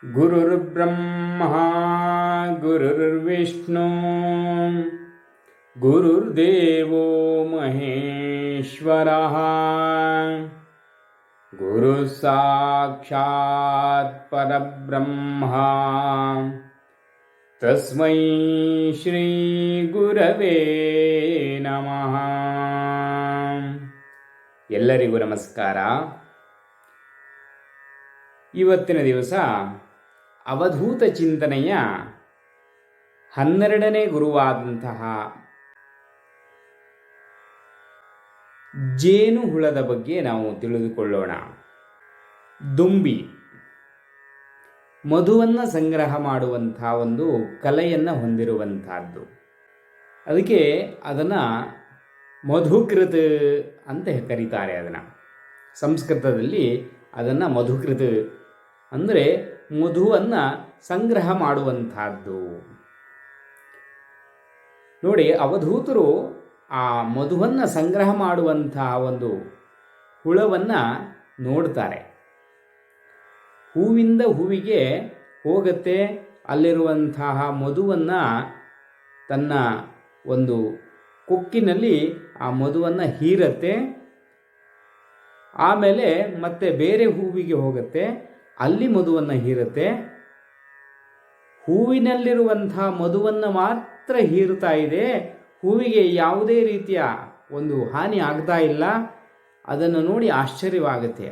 ಗುರುರ್ಬ್ರಹ್ಮ ಗುರುರ್ವಿಷ್ಣು ಗುರುರ್ದೇವೋ ಮಹೇಶ್ವರಃ ಗುರು ಸಾಕ್ಷಾತ್ ಪರಬ್ರಹ್ಮ ತಸ್ಮೈ ಶ್ರೀ ಗುರವೇ ನಮಃ. ಎಲ್ಲರಿಗೂ ನಮಸ್ಕಾರ. ಇವತ್ತಿನ ದಿವಸ ಅವಧೂತ ಚಿಂತನೆಯ 12ನೇ ಗುರುವಾದಂತಹ ಜೇನು ಹುಳದ ಬಗ್ಗೆ ನಾವು ತಿಳಿದುಕೊಳ್ಳೋಣ. ದುಂಬಿ ಮಧುವನ್ನು ಸಂಗ್ರಹ ಮಾಡುವಂಥ ಒಂದು ಕಲೆಯನ್ನು ಹೊಂದಿರುವಂತಹದ್ದು. ಅದಕ್ಕೆ ಅದನ್ನು ಮಧುಕೃತ ಅಂತ ಕರೀತಾರೆ. ಅದನ್ನು ಸಂಸ್ಕೃತದಲ್ಲಿ ಅದನ್ನು ಮಧುಕೃತ ಅಂದರೆ ಮಧುವನ್ನು ಸಂಗ್ರಹ ಮಾಡುವಂತಹದ್ದು. ನೋಡಿ, ಅವಧೂತರು ಆ ಮಧುವನ್ನು ಸಂಗ್ರಹ ಮಾಡುವಂತಹ ಒಂದು ಹುಳವನ್ನು ನೋಡ್ತಾರೆ. ಹೂವಿಂದ ಹೂವಿಗೆ ಹೋಗುತ್ತೆ, ಅಲ್ಲಿರುವಂತಹ ಮಧುವನ್ನು ತನ್ನ ಒಂದು ಕೊಕ್ಕಿನಲ್ಲಿ ಆ ಮಧುವನ್ನು ಹೀರತ್ತೆ. ಆಮೇಲೆ ಮತ್ತೆ ಬೇರೆ ಹೂವಿಗೆ ಹೋಗುತ್ತೆ, ಅಲ್ಲಿ ಮಧುವನ್ನು ಹೀರುತ್ತೆ. ಹೂವಿನಲ್ಲಿರುವಂಥ ಮಧುವನ್ನು ಮಾತ್ರ ಹೀರುತ್ತಾ ಇದೆ, ಹೂವಿಗೆ ಯಾವುದೇ ರೀತಿಯ ಒಂದು ಹಾನಿ ಆಗ್ತಾ ಇಲ್ಲ. ಅದನ್ನು ನೋಡಿ ಆಶ್ಚರ್ಯವಾಗುತ್ತೆ,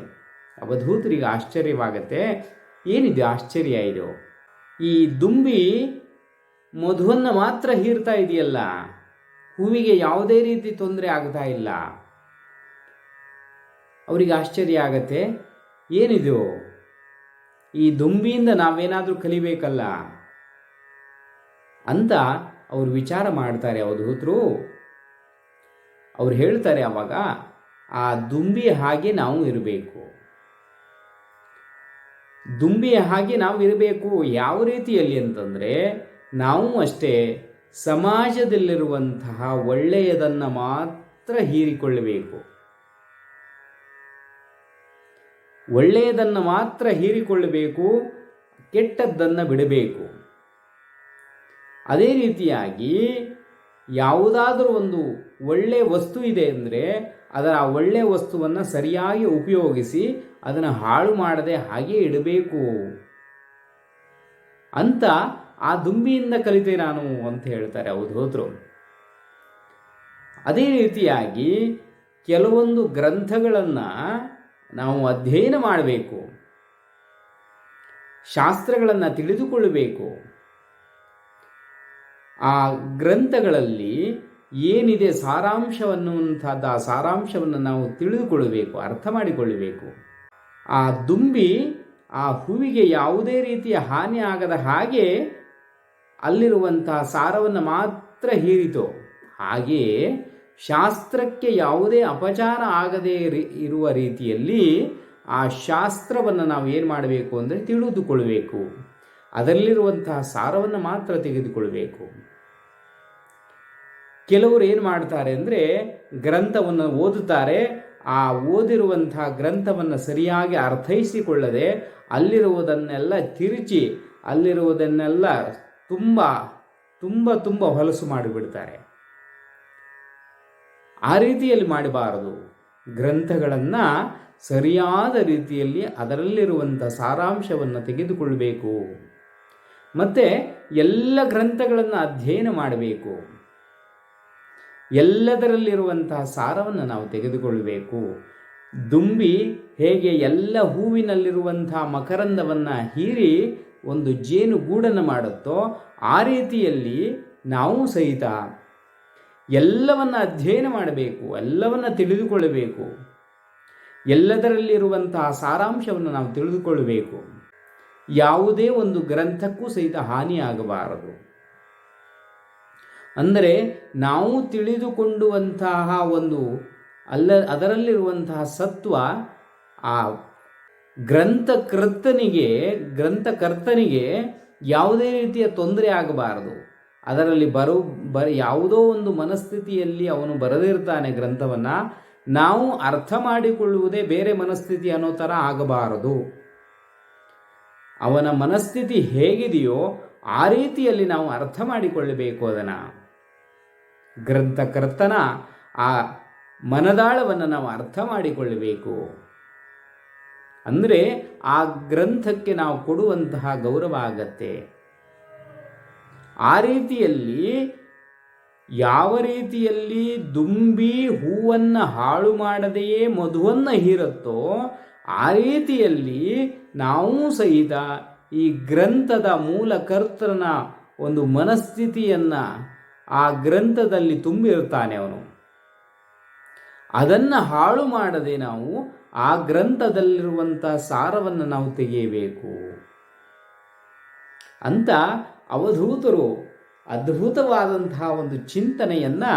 ಅವಧೂತರಿಗೆ ಆಶ್ಚರ್ಯವಾಗುತ್ತೆ. ಏನಿದೆ ಆಶ್ಚರ್ಯ ಇದು? ಈ ದುಂಬಿ ಮಧುವನ್ನು ಮಾತ್ರ ಹೀರ್ತಾ ಇದೆಯಲ್ಲ, ಹೂವಿಗೆ ಯಾವುದೇ ರೀತಿ ತೊಂದರೆ ಆಗ್ತಾ ಇಲ್ಲ. ಅವರಿಗೆ ಆಶ್ಚರ್ಯ ಆಗತ್ತೆ, ಏನಿದು? ಈ ದುಂಬಿಯಿಂದ ನಾವೇನಾದರೂ ಕಲಿಬೇಕಲ್ಲ ಅಂತ ಅವರು ವಿಚಾರ ಮಾಡ್ತಾರೆ. ಅವಧೂತರು ಅವ್ರು ಹೇಳ್ತಾರೆ, ಆವಾಗ ಆ ದುಂಬಿಯ ಹಾಗೆ ನಾವು ಇರಬೇಕು. ದುಂಬಿಯ ಹಾಗೆ ನಾವು ಇರಬೇಕು. ಯಾವ ರೀತಿಯಲ್ಲಿ ಅಂತಂದರೆ, ನಾವು ಅಷ್ಟೇ ಸಮಾಜದಲ್ಲಿರುವಂತಹ ಒಳ್ಳೆಯದನ್ನು ಮಾತ್ರ ಹೀರಿಕೊಳ್ಳಬೇಕು. ಒಳ್ಳೆಯದನ್ನು ಮಾತ್ರ ಹೀರಿಕೊಳ್ಳಬೇಕು, ಕೆಟ್ಟದ್ದನ್ನು ಬಿಡಬೇಕು. ಅದೇ ರೀತಿಯಾಗಿ ಯಾವುದಾದರೂ ಒಂದು ಒಳ್ಳೆಯ ವಸ್ತು ಇದೆ ಅಂದರೆ ಅದರ ಆ ಒಳ್ಳೆಯ ವಸ್ತುವನ್ನು ಸರಿಯಾಗಿ ಉಪಯೋಗಿಸಿ ಅದನ್ನು ಹಾಳು ಮಾಡದೆ ಹಾಗೆ ಇಡಬೇಕು ಅಂತ ಆ ದುಂಬಿಯಿಂದ ಕಲಿತೆ ನಾನು ಅಂತ ಹೇಳ್ತಾರೆ ಅವಧೂತರು. ಅದೇ ರೀತಿಯಾಗಿ ಕೆಲವೊಂದು ಗ್ರಂಥಗಳನ್ನು ನಾವು ಅಧ್ಯಯನ ಮಾಡಬೇಕು, ಶಾಸ್ತ್ರಗಳನ್ನು ತಿಳಿದುಕೊಳ್ಳಬೇಕು. ಆ ಗ್ರಂಥಗಳಲ್ಲಿ ಏನಿದೆ ಸಾರಾಂಶವನ್ನುವಂಥದ್ದು, ಆ ಸಾರಾಂಶವನ್ನು ನಾವು ತಿಳಿದುಕೊಳ್ಳಬೇಕು, ಅರ್ಥ ಮಾಡಿಕೊಳ್ಳಬೇಕು. ಆ ದುಂಬಿ ಆ ಹೂವಿಗೆ ಯಾವುದೇ ರೀತಿಯ ಹಾನಿ ಆಗದ ಹಾಗೆ ಅಲ್ಲಿರುವಂತಹ ಸಾರವನ್ನು ಮಾತ್ರ ಹೀರಿತು. ಹಾಗೆಯೇ ಶಾಸ್ತ್ರಕ್ಕೆ ಯಾವುದೇ ಅಪಚಾರ ಆಗದೇ ಇರುವ ರೀತಿಯಲ್ಲಿ ಆ ಶಾಸ್ತ್ರವನ್ನು ನಾವು ಏನು ಮಾಡಬೇಕು ಅಂದರೆ ತಿಳಿದುಕೊಳ್ಳಬೇಕು, ಅದರಲ್ಲಿರುವಂತಹ ಸಾರವನ್ನು ಮಾತ್ರ ತೆಗೆದುಕೊಳ್ಬೇಕು. ಕೆಲವರು ಏನು ಮಾಡ್ತಾರೆ ಅಂದರೆ ಗ್ರಂಥವನ್ನು ಓದುತ್ತಾರೆ, ಆ ಓದಿರುವಂತಹ ಗ್ರಂಥವನ್ನು ಸರಿಯಾಗಿ ಅರ್ಥೈಸಿಕೊಳ್ಳದೆ ಅಲ್ಲಿರುವುದನ್ನೆಲ್ಲ ತಿರುಚಿ ಅಲ್ಲಿರುವುದನ್ನೆಲ್ಲ ತುಂಬ ತುಂಬ ತುಂಬ ಹೊಲಸು ಮಾಡಿಬಿಡ್ತಾರೆ. ಆ ರೀತಿಯಲ್ಲಿ ಮಾಡಬಾರದು. ಗ್ರಂಥಗಳನ್ನು ಸರಿಯಾದ ರೀತಿಯಲ್ಲಿ ಅದರಲ್ಲಿರುವಂಥ ಸಾರಾಂಶವನ್ನು ತೆಗೆದುಕೊಳ್ಳಬೇಕು. ಮತ್ತು ಎಲ್ಲ ಗ್ರಂಥಗಳನ್ನು ಅಧ್ಯಯನ ಮಾಡಬೇಕು. ಎಲ್ಲದರಲ್ಲಿರುವಂತಹ ಸಾರವನ್ನು ನಾವು ತೆಗೆದುಕೊಳ್ಳಬೇಕು. ದುಂಬಿ ಹೇಗೆ ಎಲ್ಲ ಹೂವಿನಲ್ಲಿರುವಂತಹ ಮಕರಂದವನ್ನು ಹೀರಿ ಒಂದು ಜೇನುಗೂಡನ್ನು ಮಾಡುತ್ತೋ, ಆ ರೀತಿಯಲ್ಲಿ ನಾವು ಸಹಿತ ಎಲ್ಲವನ್ನು ಅಧ್ಯಯನ ಮಾಡಬೇಕು, ಎಲ್ಲವನ್ನು ತಿಳಿದುಕೊಳ್ಳಬೇಕು. ಎಲ್ಲದರಲ್ಲಿರುವಂತಹ ಸಾರಾಂಶವನ್ನು ನಾವು ತಿಳಿದುಕೊಳ್ಳಬೇಕು. ಯಾವುದೇ ಒಂದು ಗ್ರಂಥಕ್ಕೂ ಸಹಿತ ಹಾನಿಯಾಗಬಾರದು. ಅಂದರೆ ನಾವು ತಿಳಿದುಕೊಂಡುವಂತಹ ಒಂದು ಅದರಲ್ಲಿರುವಂತಹ ಸತ್ವ ಆ ಗ್ರಂಥಕರ್ತನಿಗೆ ಯಾವುದೇ ರೀತಿಯ ತೊಂದರೆ ಆಗಬಾರದು. ಅದರಲ್ಲಿ ಯಾವುದೋ ಒಂದು ಮನಸ್ಥಿತಿಯಲ್ಲಿ ಅವನು ಬರೆದಿರ್ತಾನೆ ಗ್ರಂಥವನ್ನು, ನಾವು ಅರ್ಥ ಮಾಡಿಕೊಳ್ಳುವುದೇ ಬೇರೆ ಮನಸ್ಥಿತಿ ಅನ್ನೋ ಥರ ಆಗಬಾರದು. ಅವನ ಮನಸ್ಥಿತಿ ಹೇಗಿದೆಯೋ ಆ ರೀತಿಯಲ್ಲಿ ನಾವು ಅರ್ಥ ಮಾಡಿಕೊಳ್ಳಬೇಕು. ಅದನ್ನು ಗ್ರಂಥಕರ್ತನ ಆ ಮನದಾಳವನ್ನು ನಾವು ಅರ್ಥ ಮಾಡಿಕೊಳ್ಳಬೇಕು. ಅಂದರೆ ಆ ಗ್ರಂಥಕ್ಕೆ ನಾವು ಕೊಡುವಂತಹ ಗೌರವ ಆಗತ್ತೆ. ಆ ರೀತಿಯಲ್ಲಿ ಯಾವ ರೀತಿಯಲ್ಲಿ ದುಂಬಿ ಹೂವನ್ನು ಹಾಳು ಮಾಡದೆಯೇ ಮಧುವನ್ನು ಹೀರುತ್ತೋ ಆ ರೀತಿಯಲ್ಲಿ ನಾವು ಸಹಿತ ಈ ಗ್ರಂಥದ ಮೂಲಕರ್ತನ ಒಂದು ಮನಸ್ಥಿತಿಯನ್ನು ಆ ಗ್ರಂಥದಲ್ಲಿ ತುಂಬಿರ್ತಾನೆ ಅವನು. ಅದನ್ನು ಹಾಳು ಮಾಡದೆ ನಾವು ಆ ಗ್ರಂಥದಲ್ಲಿರುವಂಥ ಸಾರವನ್ನು ನಾವು ತೆಗೆಯಬೇಕು ಅಂತ ಅವಧೂತರು ಅದ್ಭುತವಾದಂತಹ ಒಂದು ಚಿಂತನೆಯನ್ನು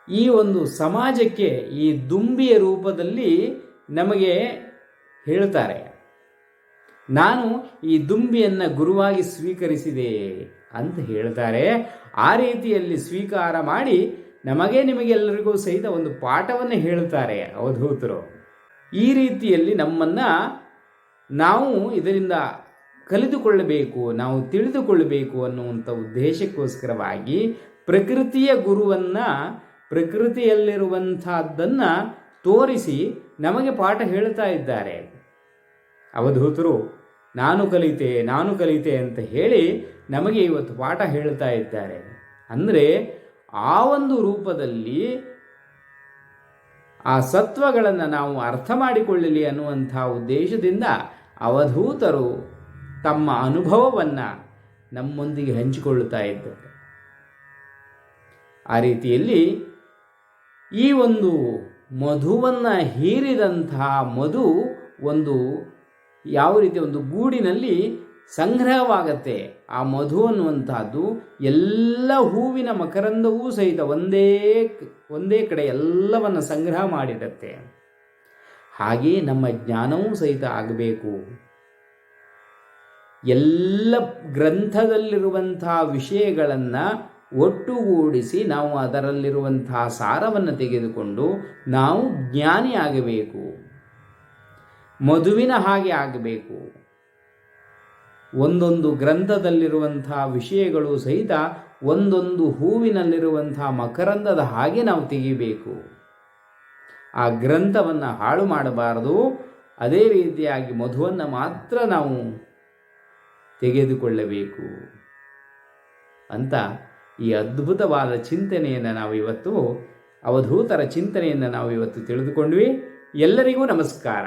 ಈ ಒಂದು ಸಮಾಜಕ್ಕೆ ಈ ದುಂಬಿಯ ರೂಪದಲ್ಲಿ ನಮಗೆ ಹೇಳ್ತಾರೆ. ನಾನು ಈ ದುಂಬಿಯನ್ನು ಗುರುವಾಗಿ ಸ್ವೀಕರಿಸಿದೆ ಅಂತ ಹೇಳ್ತಾರೆ. ಆ ರೀತಿಯಲ್ಲಿ ಸ್ವೀಕಾರ ಮಾಡಿ ನಿಮಗೆಲ್ಲರಿಗೂ ಸಹಿತ ಒಂದು ಪಾಠವನ್ನು ಹೇಳ್ತಾರೆ ಅವಧೂತರು. ಈ ರೀತಿಯಲ್ಲಿ ನಮ್ಮನ್ನು ನಾವು ಇದರಿಂದ ಕಲಿತುಕೊಳ್ಳಬೇಕು, ನಾವು ತಿಳಿದುಕೊಳ್ಳಬೇಕು ಅನ್ನುವಂಥ ಉದ್ದೇಶಕ್ಕೋಸ್ಕರವಾಗಿ ಪ್ರಕೃತಿಯ ಗುರುವನ್ನು, ಪ್ರಕೃತಿಯಲ್ಲಿರುವಂಥದ್ದನ್ನು ತೋರಿಸಿ ನಮಗೆ ಪಾಠ ಹೇಳ್ತಾ ಇದ್ದಾರೆ ಅವಧೂತರು. ನಾನು ಕಲಿತೆ ಅಂತ ಹೇಳಿ ನಮಗೆ ಇವತ್ತು ಪಾಠ ಹೇಳ್ತಾ ಇದ್ದಾರೆ. ಅಂದರೆ ಆ ಒಂದು ರೂಪದಲ್ಲಿ ಆ ಸತ್ವಗಳನ್ನು ನಾವು ಅರ್ಥ ಮಾಡಿಕೊಳ್ಳಲಿ ಅನ್ನುವಂಥ ಉದ್ದೇಶದಿಂದ ಅವಧೂತರು ತಮ್ಮ ಅನುಭವವನ್ನು ನಮ್ಮೊಂದಿಗೆ ಹಂಚಿಕೊಳ್ಳುತ್ತಾ ಇದ್ದಾರೆ. ಆ ರೀತಿಯಲ್ಲಿ ಈ ಒಂದು ಮಧುವನ್ನು ಹೀರಿದಂತಹ ಮಧು ಒಂದು ಯಾವ ರೀತಿ ಒಂದು ಗೂಡಿನಲ್ಲಿ ಸಂಗ್ರಹವಾಗತ್ತೆ. ಆ ಮಧು ಅನ್ನುವಂತಹದ್ದು ಎಲ್ಲ ಹೂವಿನ ಮಕರಂದವೂ ಸಹಿತ ಒಂದೇ ಕಡೆ ಎಲ್ಲವನ್ನು ಸಂಗ್ರಹ ಮಾಡಿರುತ್ತೆ. ಹಾಗೆಯೇ ನಮ್ಮ ಜ್ಞಾನವೂ ಸಹಿತ ಆಗಬೇಕು. ಎಲ್ಲ ಗ್ರಂಥದಲ್ಲಿರುವಂತಹ ವಿಷಯಗಳನ್ನು ಒಟ್ಟುಗೂಡಿಸಿ ನಾವು ಅದರಲ್ಲಿರುವಂತಹ ಸಾರವನ್ನು ತೆಗೆದುಕೊಂಡು ನಾವು ಜ್ಞಾನಿ ಆಗಬೇಕು. ಮಧುವಿನ ಹಾಗೆ ಆಗಬೇಕು. ಒಂದೊಂದು ಗ್ರಂಥದಲ್ಲಿರುವಂತಹ ವಿಷಯಗಳು ಸಹಿತ ಒಂದೊಂದು ಹೂವಿನಲ್ಲಿರುವಂತಹ ಮಕರಂದದ ಹಾಗೆ ನಾವು ತೆಗಿಬೇಕು. ಆ ಗ್ರಂಥವನ್ನು ಹಾಳು ಮಾಡಬಾರದು. ಅದೇ ರೀತಿಯಾಗಿ ಮಧುವನ್ನು ಮಾತ್ರ ನಾವು ತೆಗೆದುಕೊಳ್ಳಬೇಕು ಅಂತ ಈ ಅದ್ಭುತವಾದ ಚಿಂತನೆಯನ್ನು ಅವಧೂತರ ಚಿಂತನೆಯನ್ನು ನಾವು ಇವತ್ತು ತಿಳಿದುಕೊಂಡ್ವಿ. ಎಲ್ಲರಿಗೂ ನಮಸ್ಕಾರ.